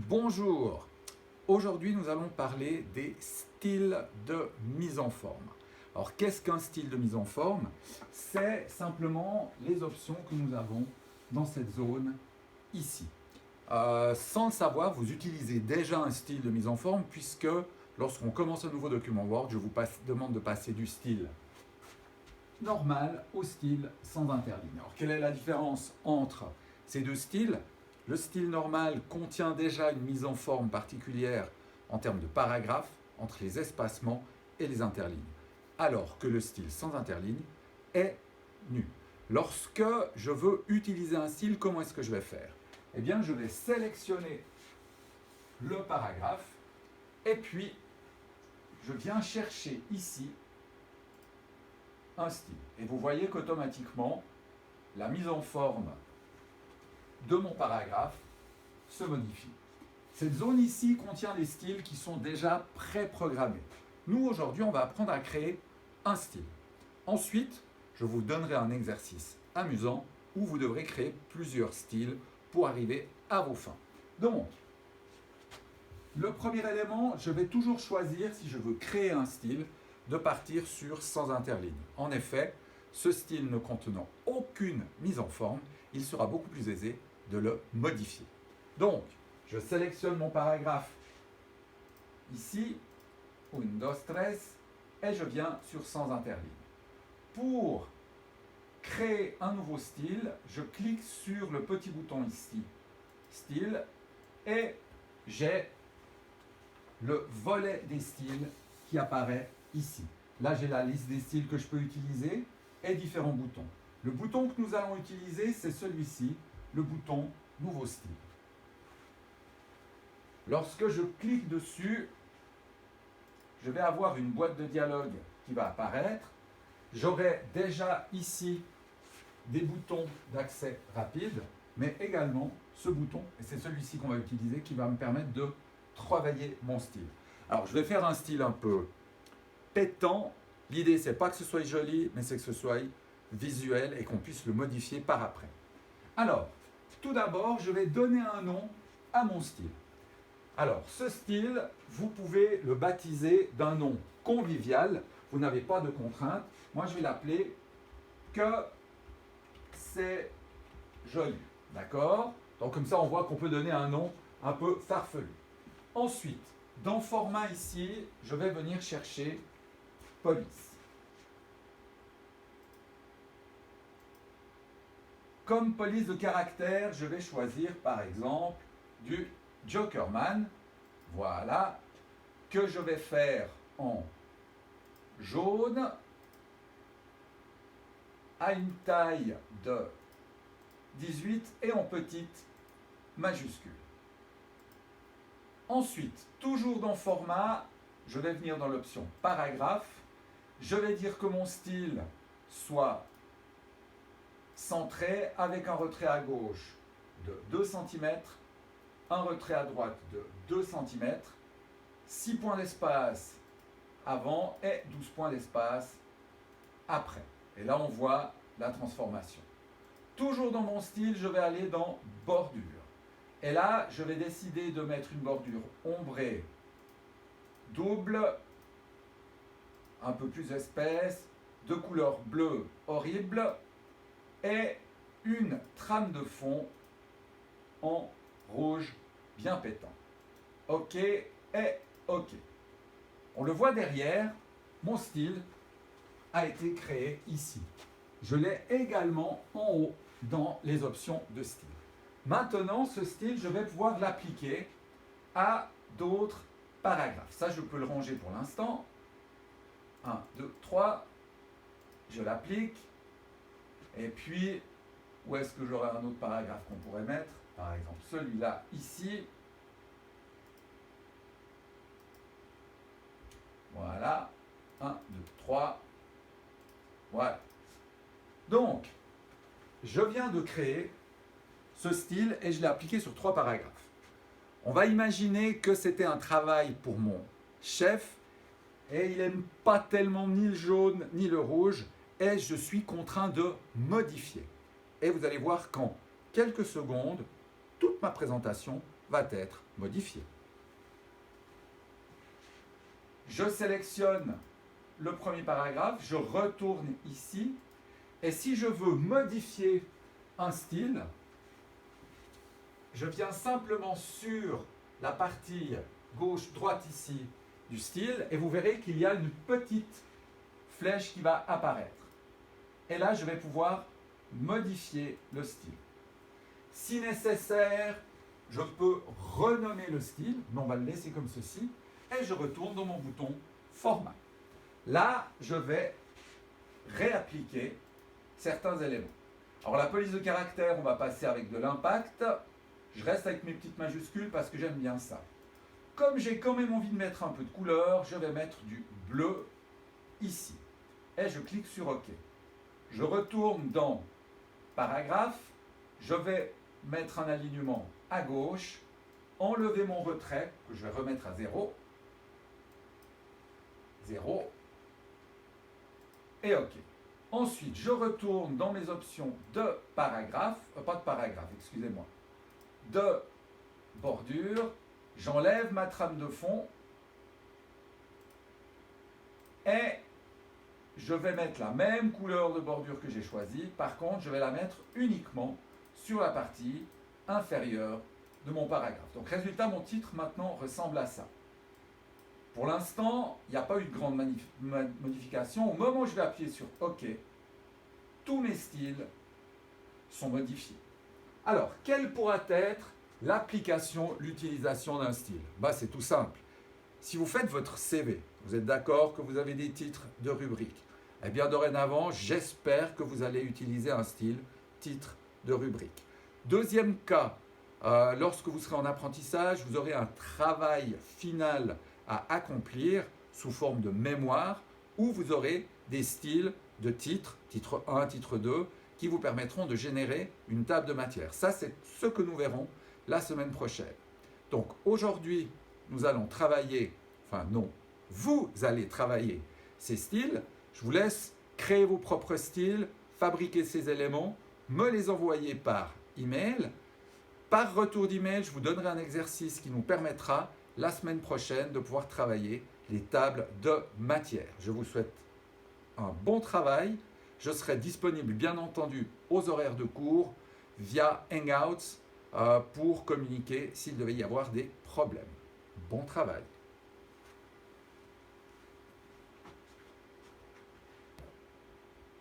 Bonjour, aujourd'hui nous allons parler des styles de mise en forme. Alors qu'est-ce qu'un style de mise en forme? C'est simplement les options que nous avons dans cette zone ici. Sans le savoir, vous utilisez déjà un style de mise en forme puisque lorsqu'on commence un nouveau document Word, je vous demande de passer du style normal au style sans interligne. Alors quelle est la différence entre ces deux styles? Le style normal contient déjà une mise en forme particulière en termes de paragraphes entre les espacements et les interlignes, alors que le style sans interligne est nu. Lorsque je veux utiliser un style, comment est-ce que je vais faire? Eh bien, je vais sélectionner le paragraphe et puis je viens chercher ici un style. Et vous voyez qu'automatiquement, la mise en forme de mon paragraphe se modifie. Cette zone ici contient des styles qui sont déjà pré-programmés. Nous, aujourd'hui, on va apprendre à créer un style. Ensuite, je vous donnerai un exercice amusant où vous devrez créer plusieurs styles pour arriver à vos fins. Donc, le premier élément, je vais toujours choisir, si je veux créer un style, de partir sur sans interligne. En effet, ce style ne contenant aucune mise en forme, il sera beaucoup plus aisé de le modifier. Donc, je sélectionne mon paragraphe ici, Windows 13, et je viens sur sans interligne. Pour créer un nouveau style, je clique sur le petit bouton ici, style, et j'ai le volet des styles qui apparaît ici. Là, j'ai la liste des styles que je peux utiliser et différents boutons. Le bouton que nous allons utiliser, c'est celui-ci, le bouton Nouveau style. Lorsque je clique dessus, je vais avoir une boîte de dialogue qui va apparaître. J'aurai déjà ici des boutons d'accès rapide, mais également ce bouton, et c'est celui-ci qu'on va utiliser, qui va me permettre de travailler mon style. Alors, je vais faire un style un peu pétant. L'idée, c'est pas que ce soit joli, mais c'est que ce soit visuel et qu'on puisse le modifier par après. Alors, tout d'abord, je vais donner un nom à mon style. Alors, ce style, vous pouvez le baptiser d'un nom convivial. Vous n'avez pas de contrainte. Moi, je vais l'appeler que c'est joli. D'accord? Donc, comme ça, on voit qu'on peut donner un nom un peu farfelu. Ensuite, dans format ici, je vais venir chercher police. Comme police de caractère, je vais choisir par exemple du Jokerman, voilà, que je vais faire en jaune, à une taille de 18 et en petite majuscule. Ensuite, toujours dans format, je vais venir dans l'option paragraphe, je vais dire que mon style soit centré avec un retrait à gauche de 2 cm, un retrait à droite de 2 cm, 6 points d'espace avant et 12 points d'espace après. Et là, on voit la transformation. Toujours dans mon style, je vais aller dans bordure. Et là, je vais décider de mettre une bordure ombrée double, un peu plus épaisse, de couleur bleue horrible, et une trame de fond en rouge bien pétant. OK et OK. On le voit derrière, mon style a été créé ici. Je l'ai également en haut dans les options de style. Maintenant, ce style, je vais pouvoir l'appliquer à d'autres paragraphes. Ça, je peux le ranger pour l'instant. 1, 2, 3. Je l'applique. Et puis, où est-ce que j'aurai un autre paragraphe qu'on pourrait mettre? Par exemple, celui-là, ici. Voilà. 1, 2, 3. Voilà. Donc, je viens de créer ce style et je l'ai appliqué sur 3 paragraphes. On va imaginer que c'était un travail pour mon chef et il n'aime pas tellement ni le jaune ni le rouge et je suis contraint de modifier. Et vous allez voir qu'en quelques secondes, toute ma présentation va être modifié. Je sélectionne le premier paragraphe, je retourne ici, et si je veux modifier un style, je viens simplement sur la partie gauche-droite ici du style, et vous verrez qu'il y a une petite flèche qui va apparaître. Et là, je vais pouvoir modifier le style. Si nécessaire, je peux renommer le style, mais on va le laisser comme ceci, et je retourne dans mon bouton Format. Là, je vais réappliquer certains éléments. Alors la police de caractère, on va passer avec de l'impact. Je reste avec mes petites majuscules parce que j'aime bien ça. Comme j'ai quand même envie de mettre un peu de couleur, je vais mettre du bleu ici. Et je clique sur OK. Je retourne dans Paragraphe. Je vais mettre un alignement à gauche, enlever mon retrait, que je vais remettre à 0. 0. Et OK. Ensuite, je retourne dans mes options de paragraphe, pas de paragraphe, excusez-moi, de bordure. J'enlève ma trame de fond et je vais mettre la même couleur de bordure que j'ai choisie. Par contre, je vais la mettre uniquement sur la partie inférieure de mon paragraphe. Donc, résultat, mon titre maintenant ressemble à ça. Pour l'instant, il n'y a pas eu de grande modification. Au moment où je vais appuyer sur OK, tous mes styles sont modifiés. Alors, quelle pourra être l'application, l'utilisation d'un style? C'est tout simple. Si vous faites votre CV, vous êtes d'accord que vous avez des titres de rubrique. Eh bien, dorénavant, j'espère que vous allez utiliser un style titre de rubrique. Deuxième cas, lorsque vous serez en apprentissage, vous aurez un travail final à accomplir sous forme de mémoire où vous aurez des styles de titres, titre 1, titre 2, qui vous permettront de générer une table de matière. Ça, c'est ce que nous verrons la semaine prochaine. Donc aujourd'hui, nous allons travailler, enfin non, vous allez travailler ces styles. Je vous laisse créer vos propres styles, fabriquer ces éléments, me les envoyer par email. Par retour d'email, je vous donnerai un exercice qui nous permettra la semaine prochaine de pouvoir travailler les tables de matière. Je vous souhaite un bon travail. Je serai disponible bien entendu aux horaires de cours via Hangouts pour communiquer s'il devait y avoir des problèmes. Bon travail.